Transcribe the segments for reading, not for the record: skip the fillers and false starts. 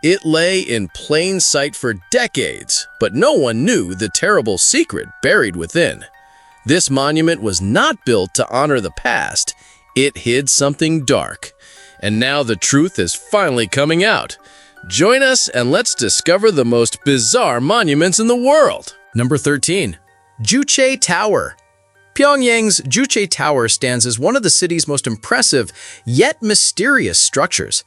It lay in plain sight for decades, but no one knew the terrible secret buried within. This monument was not built to honor the past. It hid something dark. And now the truth is finally coming out. Join us and let's discover the most bizarre monuments in the world. Number 13. Juche Tower. Pyongyang's Juche Tower stands as one of the city's most impressive, yet mysterious structures.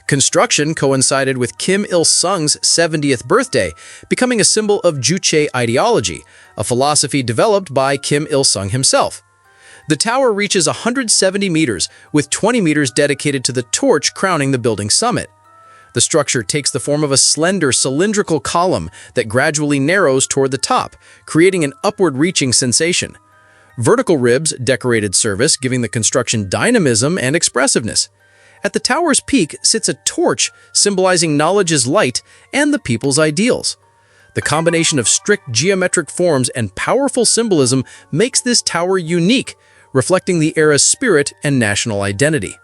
Construction coincided with Kim Il-sung's 70th birthday, becoming a symbol of Juche ideology, a philosophy developed by Kim Il-sung himself. The tower reaches 170 meters, with 20 meters dedicated to the torch crowning the building's summit. The structure takes the form of a slender, cylindrical column that gradually narrows toward the top, creating an upward-reaching sensation. Vertical ribs decorated surface, giving the construction dynamism and expressiveness. At the tower's peak sits a torch symbolizing knowledge's light and the people's ideals. The combination of strict geometric forms and powerful symbolism makes this tower unique, reflecting the era's spirit and national identity.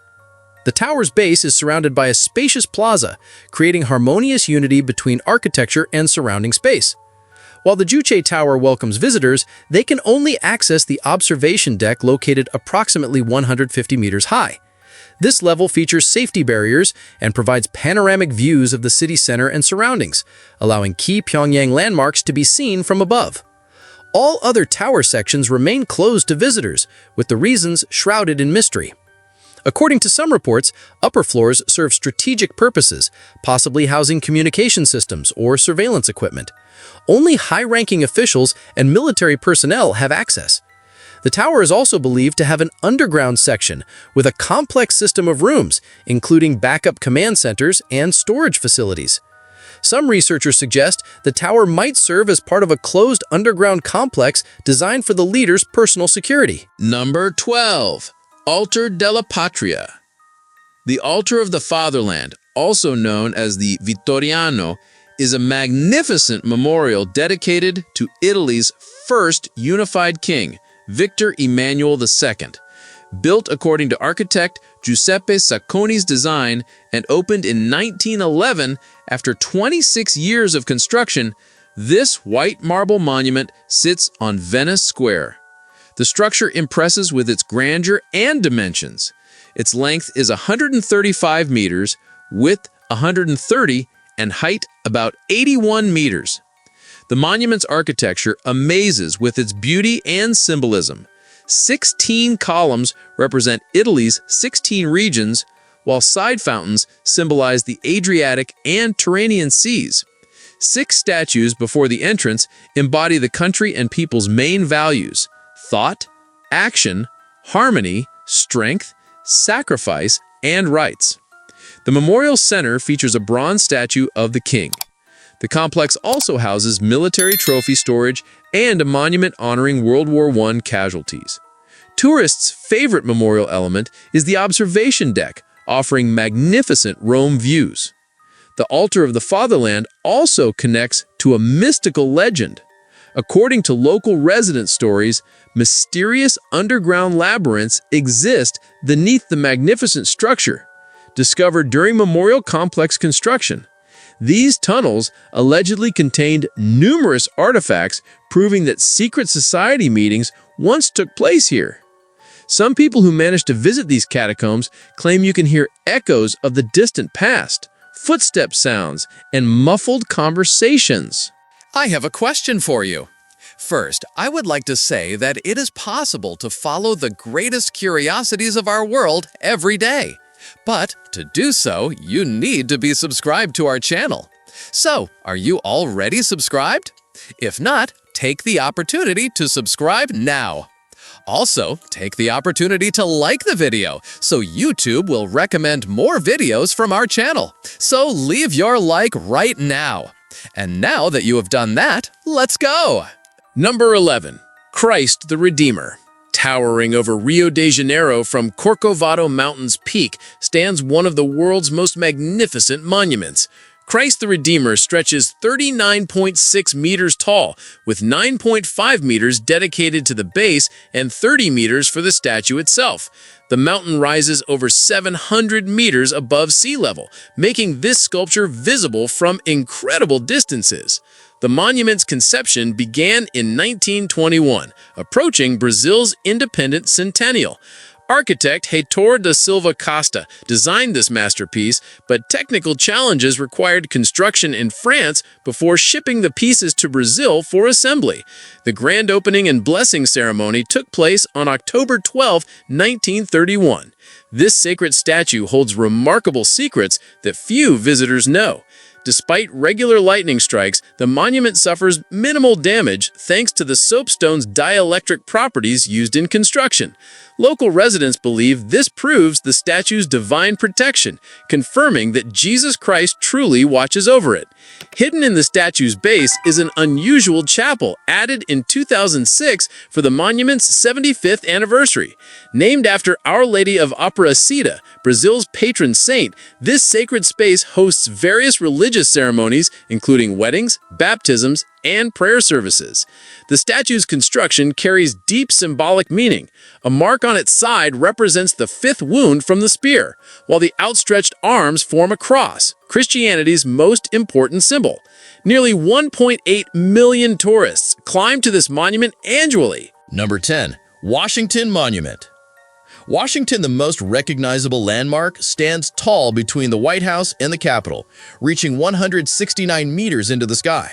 The tower's base is surrounded by a spacious plaza, creating harmonious unity between architecture and surrounding space. While the Juche Tower welcomes visitors, they can only access the observation deck located approximately 150 meters high. This level features safety barriers and provides panoramic views of the city center and surroundings, allowing key Pyongyang landmarks to be seen from above. All other tower sections remain closed to visitors, with the reasons shrouded in mystery. According to some reports, upper floors serve strategic purposes, possibly housing communication systems or surveillance equipment. Only high-ranking officials and military personnel have access. The tower is also believed to have an underground section with a complex system of rooms, including backup command centers and storage facilities. Some researchers suggest the tower might serve as part of a closed underground complex designed for the leader's personal security. Number 12. Altar della Patria. The Altar of the Fatherland, also known as the Vittoriano, is a magnificent memorial dedicated to Italy's first unified king, Victor Emmanuel II. Built according to architect Giuseppe Sacconi's design and opened in 1911 after 26 years of construction, this white marble monument sits on Venice Square. The structure impresses with its grandeur and dimensions. Its length is 135 meters, width 130, and height about 81 meters. The monument's architecture amazes with its beauty and symbolism. 16 columns represent Italy's 16 regions, while side fountains symbolize the Adriatic and Tyrrhenian seas. 6 statues before the entrance embody the country and people's main values: thought, action, harmony, strength, sacrifice, and rights. The memorial center features a bronze statue of the king. The complex also houses military trophy storage and a monument honoring World War I casualties. Tourists' favorite memorial element is the observation deck, offering magnificent Rome views. The Altar of the Fatherland also connects to a mystical legend. According to local resident stories, mysterious underground labyrinths exist beneath the magnificent structure, discovered during memorial complex construction. These tunnels allegedly contained numerous artifacts proving that secret society meetings once took place here. Some people who managed to visit these catacombs claim you can hear echoes of the distant past, footstep sounds, and muffled conversations. I have a question for you. First, I would like to say that it is possible to follow the greatest curiosities of our world every day. But to do so, you need to be subscribed to our channel. So, are you already subscribed? If not, take the opportunity to subscribe now. Also, take the opportunity to like the video so YouTube will recommend more videos from our channel. So leave your like right now. And now that you have done that, let's go! Number 11. Christ the Redeemer. Towering over Rio de Janeiro from Corcovado Mountain's peak stands one of the world's most magnificent monuments, Christ the Redeemer stretches 39.6 meters tall, with 9.5 meters dedicated to the base and 30 meters for the statue itself. The mountain rises over 700 meters above sea level, making this sculpture visible from incredible distances. The monument's conception began in 1921, approaching Brazil's independence centennial. Architect Heitor da Silva Costa designed this masterpiece, but technical challenges required construction in France before shipping the pieces to Brazil for assembly. The grand opening and blessing ceremony took place on October 12, 1931. This sacred statue holds remarkable secrets that few visitors know. Despite regular lightning strikes, the monument suffers minimal damage thanks to the soapstone's dielectric properties used in construction. Local residents believe this proves the statue's divine protection, confirming that Jesus Christ truly watches over it. Hidden in the statue's base is an unusual chapel added in 2006 for the monument's 75th anniversary. Named after Our Lady of Aparecida, Brazil's patron saint, this sacred space hosts various religious ceremonies, including weddings, baptisms, and prayer services. The statue's construction carries deep symbolic meaning. A mark on its side represents the fifth wound from the spear, while the outstretched arms form a cross, Christianity's most important symbol. Nearly 1.8 million tourists climb to this monument annually. Number 10. Washington Monument. Washington, the most recognizable landmark, stands tall between the White House and the Capitol, reaching 169 meters into the sky.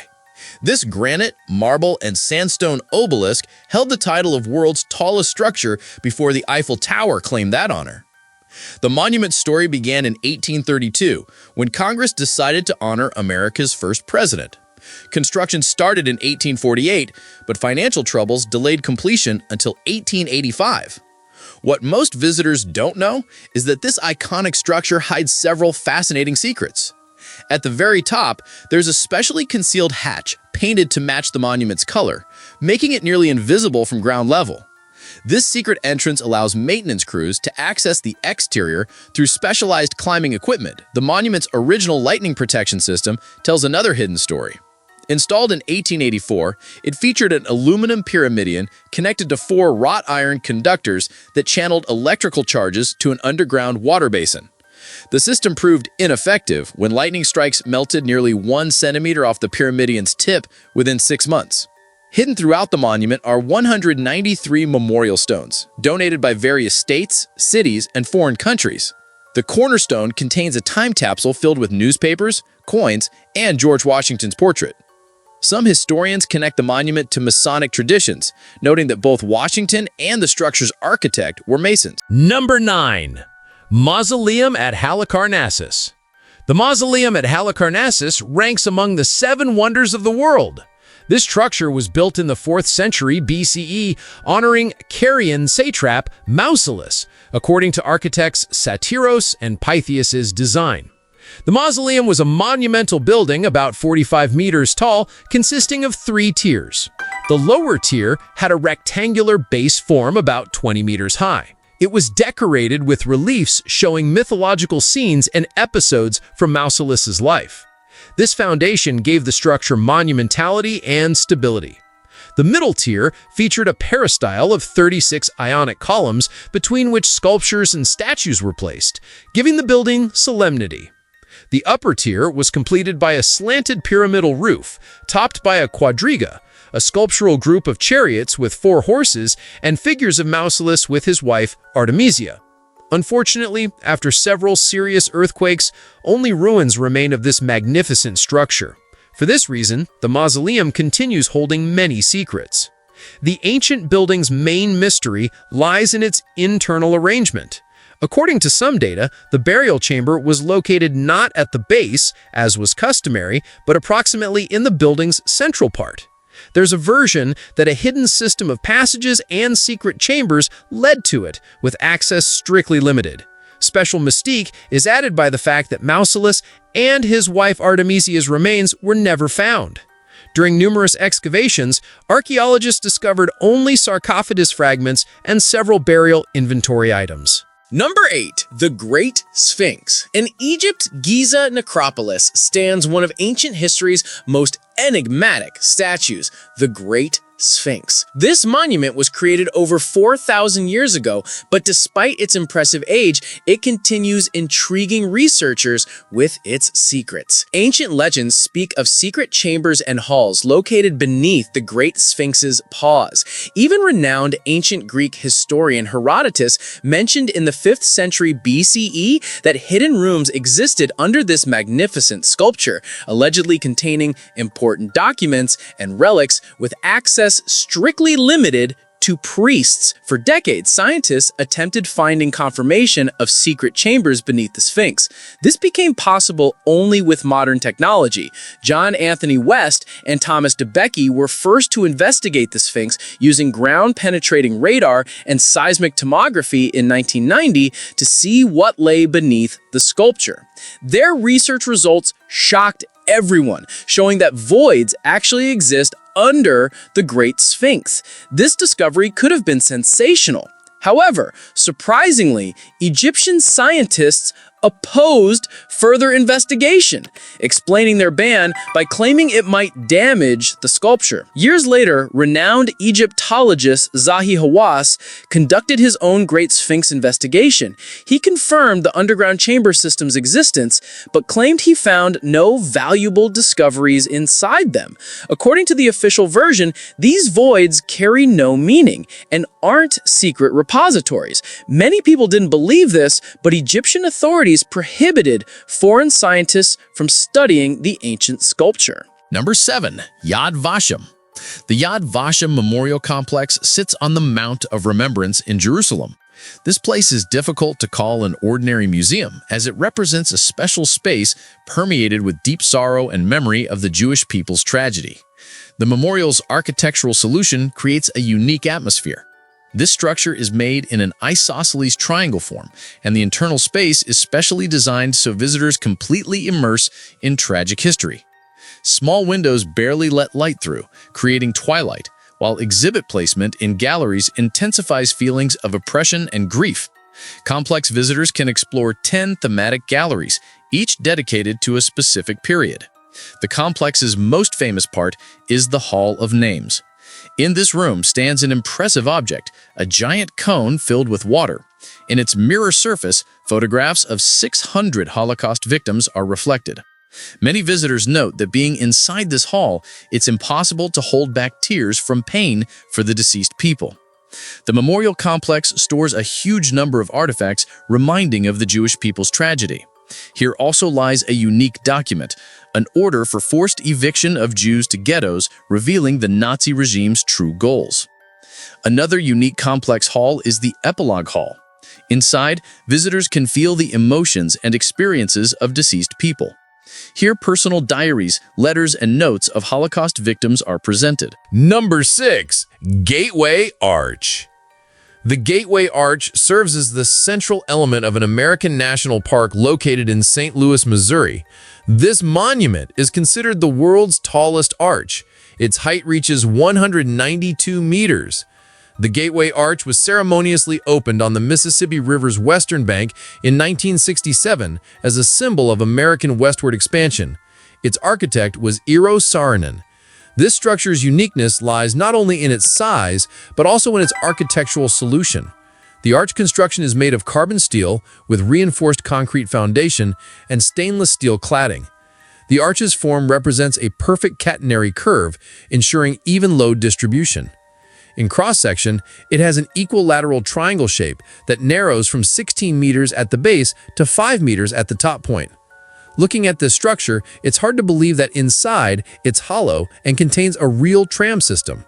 This granite, marble, and sandstone obelisk held the title of world's tallest structure before the Eiffel Tower claimed that honor. The monument's story began in 1832, when Congress decided to honor America's first president. Construction started in 1848, but financial troubles delayed completion until 1885. What most visitors don't know is that this iconic structure hides several fascinating secrets. At the very top, there's a specially concealed hatch painted to match the monument's color, making it nearly invisible from ground level. This secret entrance allows maintenance crews to access the exterior through specialized climbing equipment. The monument's original lightning protection system tells another hidden story. Installed in 1884, it featured an aluminum pyramidion connected to 4 wrought iron conductors that channeled electrical charges to an underground water basin. The system proved ineffective when lightning strikes melted nearly 1 centimeter off the pyramidion's tip within 6 months. Hidden throughout the monument are 193 memorial stones, donated by various states, cities, and foreign countries. The cornerstone contains a time capsule filled with newspapers, coins, and George Washington's portrait. Some historians connect the monument to Masonic traditions, noting that both Washington and the structure's architect were Masons. Number 9. Mausoleum at Halicarnassus. The mausoleum at Halicarnassus ranks among the 7 wonders of the world. This structure was built in the 4th century BCE, honoring Carian satrap Mausolus, according to architects Satyros and Pythias's design. The mausoleum was a monumental building about 45 meters tall, consisting of 3 tiers. The lower tier had a rectangular base form about 20 meters high. It was decorated with reliefs showing mythological scenes and episodes from Mausolus's life. This foundation gave the structure monumentality and stability. The middle tier featured a peristyle of 36 Ionic columns between which sculptures and statues were placed, giving the building solemnity. The upper tier was completed by a slanted pyramidal roof, topped by a quadriga, a sculptural group of chariots with 4 horses and figures of Mausolus with his wife Artemisia. Unfortunately, after several serious earthquakes, only ruins remain of this magnificent structure. For this reason, the mausoleum continues holding many secrets. The ancient building's main mystery lies in its internal arrangement. According to some data, the burial chamber was located not at the base, as was customary, but approximately in the building's central part. There's a version that a hidden system of passages and secret chambers led to it, with access strictly limited. Special mystique is added by the fact that Mausolus and his wife Artemisia's remains were never found. During numerous excavations, archaeologists discovered only sarcophagus fragments and several burial inventory items. Number 8. The Great Sphinx. In Egypt, Giza necropolis stands one of ancient history's most enigmatic statues, the Great Sphinx. This monument was created over 4,000 years ago, but despite its impressive age, it continues intriguing researchers with its secrets. Ancient legends speak of secret chambers and halls located beneath the Great Sphinx's paws. Even renowned ancient Greek historian Herodotus mentioned in the 5th century BCE that hidden rooms existed under this magnificent sculpture, allegedly containing important documents and relics with access strictly limited to priests. For decades, scientists attempted finding confirmation of secret chambers beneath the Sphinx. This became possible only with modern technology. John Anthony West and Thomas DeBakey were first to investigate the Sphinx using ground-penetrating radar and seismic tomography in 1990 to see what lay beneath the sculpture. Their research results shocked everyone, showing that voids actually exist under the Great Sphinx. This discovery could have been sensational. However, surprisingly, Egyptian scientists opposed further investigation, explaining their ban by claiming it might damage the sculpture. Years later, renowned Egyptologist Zahi Hawass conducted his own Great Sphinx investigation. He confirmed the underground chamber system's existence, but claimed he found no valuable discoveries inside them. According to the official version, these voids carry no meaning and aren't secret repositories. Many people didn't believe this, but Egyptian authorities prohibited foreign scientists from studying the ancient sculpture. Number 7. Yad Vashem. The Yad Vashem Memorial Complex sits on the Mount of Remembrance in Jerusalem. This place is difficult to call an ordinary museum, as it represents a special space permeated with deep sorrow and memory of the Jewish people's tragedy. The memorial's architectural solution creates a unique atmosphere. This structure is made in an isosceles triangle form, and the internal space is specially designed so visitors completely immerse in tragic history. Small windows barely let light through, creating twilight, while exhibit placement in galleries intensifies feelings of oppression and grief. Complex visitors can explore 10 thematic galleries, each dedicated to a specific period. The complex's most famous part is the Hall of Names. In this room stands an impressive object, a giant cone filled with water. In its mirror surface, photographs of 600 Holocaust victims are reflected. Many visitors note that being inside this hall, it's impossible to hold back tears from pain for the deceased people. The memorial complex stores a huge number of artifacts reminding of the Jewish people's tragedy. Here also lies a unique document, an order for forced eviction of Jews to ghettos, revealing the Nazi regime's true goals. Another unique complex hall is the Epilogue Hall. Inside, visitors can feel the emotions and experiences of deceased people. Here, personal diaries, letters, and notes of Holocaust victims are presented. Number 6. Gateway Arch. The Gateway Arch serves as the central element of an American national park located in St. Louis, Missouri. This monument is considered the world's tallest arch. Its height reaches 192 meters. The Gateway Arch was ceremoniously opened on the Mississippi River's western bank in 1967 as a symbol of American westward expansion. Its architect was Eero Saarinen. This structure's uniqueness lies not only in its size, but also in its architectural solution. The arch construction is made of carbon steel with reinforced concrete foundation and stainless steel cladding. The arch's form represents a perfect catenary curve, ensuring even load distribution. In cross-section, it has an equilateral triangle shape that narrows from 16 meters at the base to 5 meters at the top point. Looking at this structure, it's hard to believe that inside, it's hollow and contains a real tram system.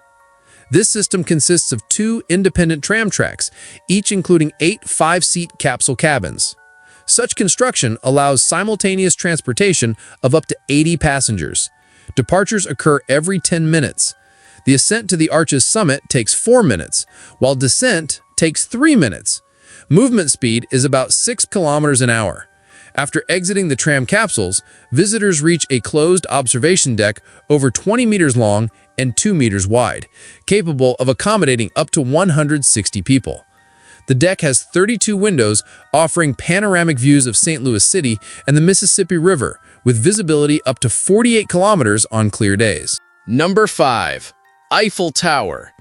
This system consists of 2 independent tram tracks, each including 8 5-seat capsule cabins. Such construction allows simultaneous transportation of up to 80 passengers. Departures occur every 10 minutes. The ascent to the arch's summit takes 4 minutes, while descent takes 3 minutes. Movement speed is about 6 kilometers an hour. After exiting the tram capsules, visitors reach a closed observation deck over 20 meters long and 2 meters wide, capable of accommodating up to 160 people. The deck has 32 windows offering panoramic views of St. Louis City and the Mississippi River, with visibility up to 48 kilometers on clear days. Number 5. Eiffel Tower.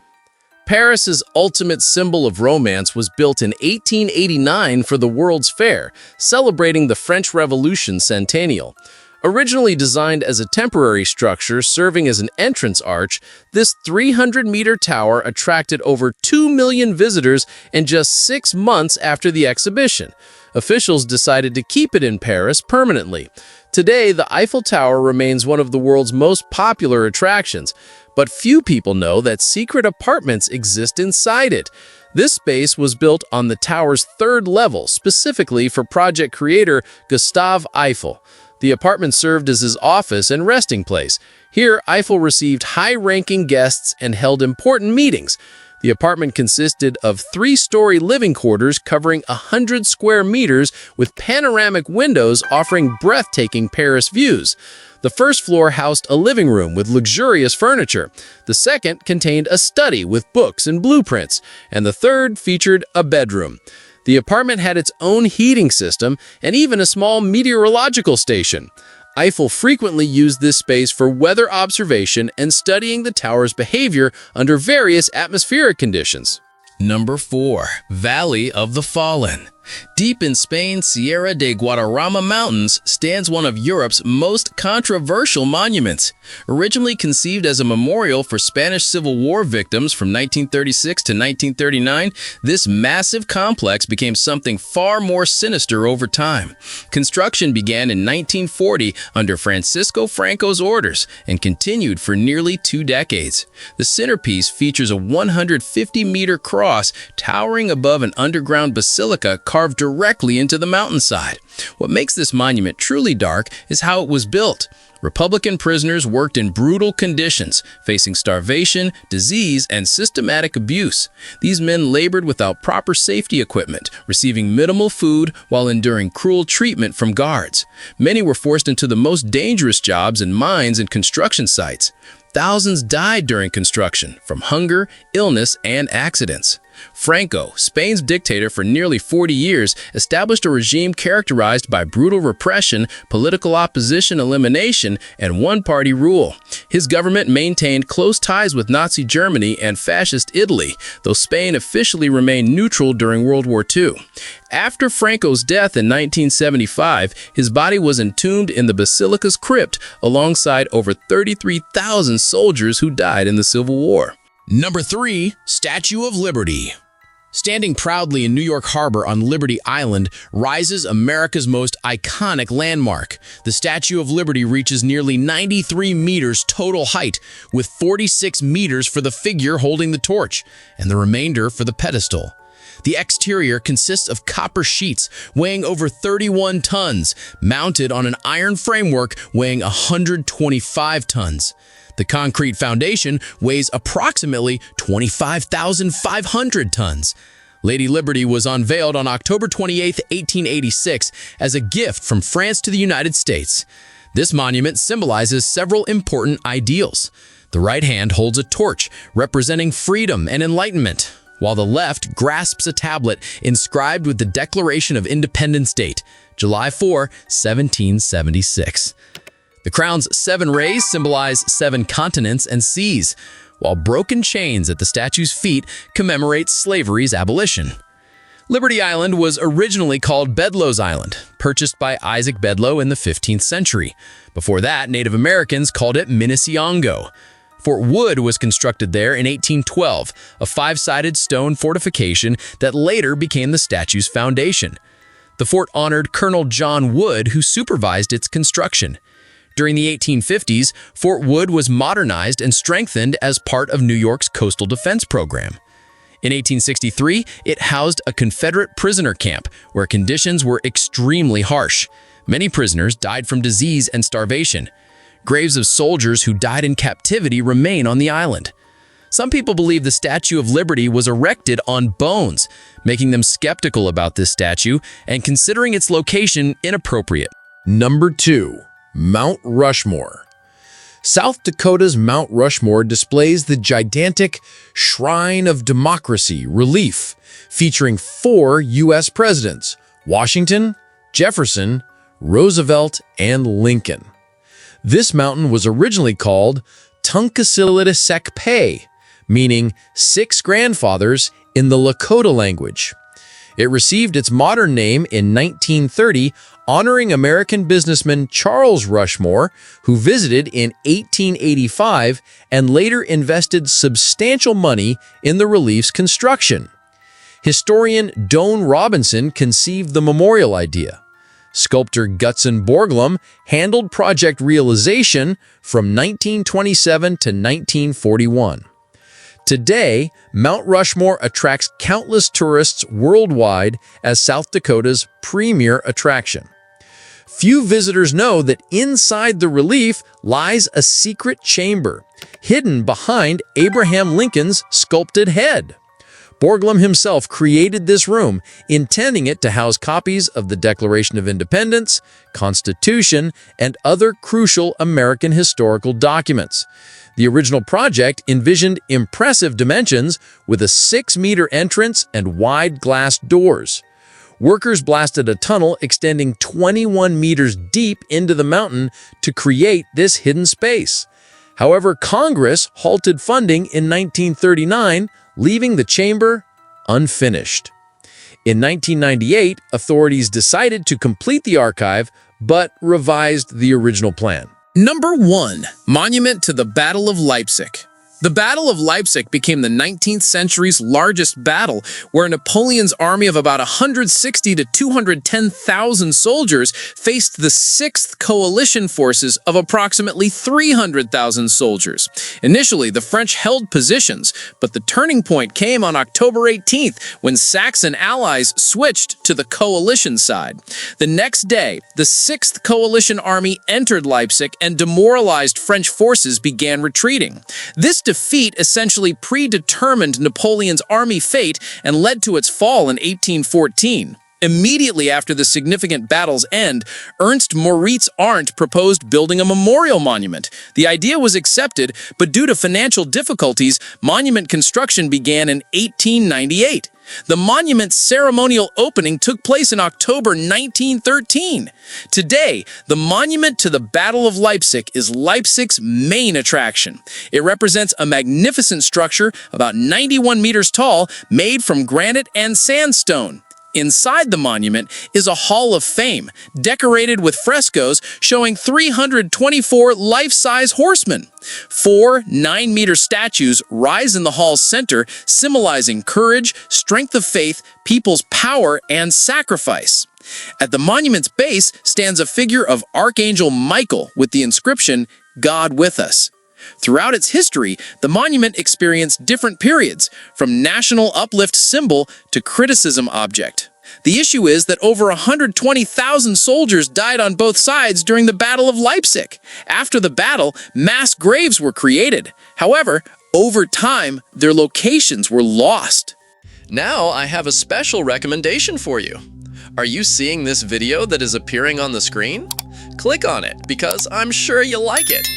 Paris's ultimate symbol of romance was built in 1889 for the World's Fair, celebrating the French Revolution centennial. Originally designed as a temporary structure serving as an entrance arch, this 300-meter tower attracted over 2 million visitors in just 6 months after the exhibition. Officials decided to keep it in Paris permanently. Today, the Eiffel Tower remains one of the world's most popular attractions, but few people know that secret apartments exist inside it. This space was built on the tower's 3rd level, specifically for project creator Gustave Eiffel. The apartment served as his office and resting place. Here, Eiffel received high-ranking guests and held important meetings. The apartment consisted of 3-story living quarters covering 100 square meters with panoramic windows offering breathtaking Paris views. The first floor housed a living room with luxurious furniture. The second contained a study with books and blueprints, and the third featured a bedroom. The apartment had its own heating system and even a small meteorological station. Eiffel frequently used this space for weather observation and studying the tower's behavior under various atmospheric conditions. Number 4. Valley of the Fallen. Deep in Spain's Sierra de Guadarrama Mountains stands one of Europe's most controversial monuments. Originally conceived as a memorial for Spanish Civil War victims from 1936 to 1939, this massive complex became something far more sinister over time. Construction began in 1940 under Francisco Franco's orders and continued for nearly 2 decades. The centerpiece features a 150-meter cross towering above an underground basilica carved directly into the mountainside. What makes this monument truly dark is how it was built. Republican prisoners worked in brutal conditions, facing starvation, disease, and systematic abuse. These men labored without proper safety equipment, receiving minimal food while enduring cruel treatment from guards. Many were forced into the most dangerous jobs in mines and construction sites. Thousands died during construction from hunger, illness, and accidents. Franco, Spain's dictator for nearly 40 years, established a regime characterized by brutal repression, political opposition elimination, and one-party rule. His government maintained close ties with Nazi Germany and Fascist Italy, though Spain officially remained neutral during World War II. After Franco's death in 1975, his body was entombed in the basilica's crypt alongside over 33,000 soldiers who died in the Civil War. Number 3. Statue of Liberty. Standing proudly in New York Harbor on Liberty Island rises America's most iconic landmark. The Statue of Liberty reaches nearly 93 meters total height, with 46 meters for the figure holding the torch, and the remainder for the pedestal. The exterior consists of copper sheets weighing over 31 tons, mounted on an iron framework weighing 125 tons. The concrete foundation weighs approximately 25,500 tons. Lady Liberty was unveiled on October 28, 1886, as a gift from France to the United States. This monument symbolizes several important ideals. The right hand holds a torch representing freedom and enlightenment, while the left grasps a tablet inscribed with the Declaration of Independence date, July 4, 1776. The crown's 7 rays symbolize 7 continents and seas, while broken chains at the statue's feet commemorate slavery's abolition. Liberty Island was originally called Bedloe's Island, purchased by Isaac Bedloe in the 15th century. Before that, Native Americans called it Minnesiongo. Fort Wood was constructed there in 1812, a 5-sided stone fortification that later became the statue's foundation. The fort honored Colonel John Wood, who supervised its construction. During the 1850s, Fort Wood was modernized and strengthened as part of New York's coastal defense program. In 1863, it housed a Confederate prisoner camp where conditions were extremely harsh. Many prisoners died from disease and starvation. Graves of soldiers who died in captivity remain on the island. Some people believe the Statue of Liberty was erected on bones, making them skeptical about this statue and considering its location inappropriate. Number 2. Mount Rushmore. South Dakota's Mount Rushmore displays the gigantic Shrine of Democracy relief featuring 4 U.S. presidents: Washington, Jefferson, Roosevelt, and Lincoln. This mountain was originally called Tunkasilissekpe, meaning 6 grandfathers in the Lakota language. It received its modern name in 1930, honoring American businessman Charles Rushmore, who visited in 1885 and later invested substantial money in the relief's construction. Historian Doan Robinson conceived the memorial idea. Sculptor Gutzon Borglum handled project realization from 1927 to 1941. Today, Mount Rushmore attracts countless tourists worldwide as South Dakota's premier attraction. Few visitors know that inside the relief lies a secret chamber, hidden behind Abraham Lincoln's sculpted head. Borglum himself created this room, intending it to house copies of the Declaration of Independence, Constitution, and other crucial American historical documents. The original project envisioned impressive dimensions with a 6-meter entrance and wide glass doors. Workers blasted a tunnel extending 21 meters deep into the mountain to create this hidden space. However, Congress halted funding in 1939, leaving the chamber unfinished. In 1998, authorities decided to complete the archive, but revised the original plan. Number 1. Monument to the Battle of Leipzig. The Battle of Leipzig became the 19th century's largest battle, where Napoleon's army of about 160 to 210,000 soldiers faced the 6th coalition forces of approximately 300,000 soldiers. Initially, the French held positions, but the turning point came on October 18th when Saxon allies switched to the coalition side. The next day, the 6th coalition army entered Leipzig and demoralized French forces began retreating. This defeat essentially predetermined Napoleon's army fate and led to its fall in 1814. Immediately after the significant battle's end, Ernst Moritz Arndt proposed building a memorial monument. The idea was accepted, but due to financial difficulties, monument construction began in 1898. The monument's ceremonial opening took place in October 1913. Today, the monument to the Battle of Leipzig is Leipzig's main attraction. It represents a magnificent structure about 91 meters tall, made from granite and sandstone. Inside the monument is a Hall of Fame, decorated with frescoes showing 324 life-size horsemen. 4 9-meter statues rise in the hall's center, symbolizing courage, strength of faith, people's power, and sacrifice. At the monument's base stands a figure of Archangel Michael with the inscription, "God with us." Throughout its history, the monument experienced different periods, from national uplift symbol to criticism object. The issue is that over 120,000 soldiers died on both sides during the Battle of Leipzig. After the battle, mass graves were created. However, over time, their locations were lost. Now I have a special recommendation for you. Are you seeing this video that is appearing on the screen? Click on it because I'm sure you'll like it.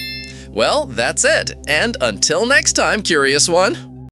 Well, that's it, and until next time, Curious One.